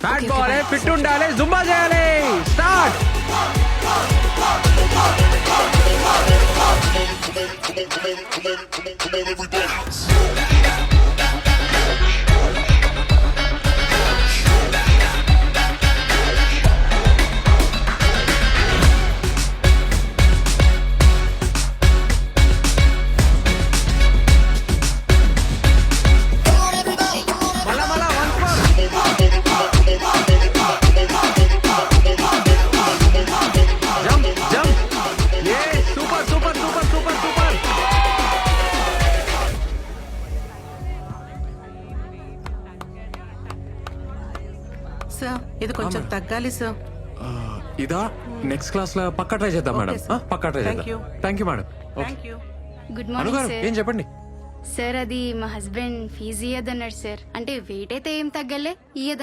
Fat బాగాలి, fit ఉండాలి, Zumba చేయాలి. స్టార్ట్. సార్ ఇది కొంచెం తగ్గాలి సార్. ఇదా నెక్స్ట్ క్లాస్ లో పక్కా ట్రై చేద్దాం మేడం. పక్కా ట్రై చేద్దాం. Thank you madam. గుడ్ అనుగారు మార్నింగ్ ఏం చెప్పండి. సార్ అది మా హస్బెండ్ ఫీజు ఇయ్యదన్నాడు సార్. అంటే వెయిట్ అయితే ఏం తగ్గలే, ఇయ్యద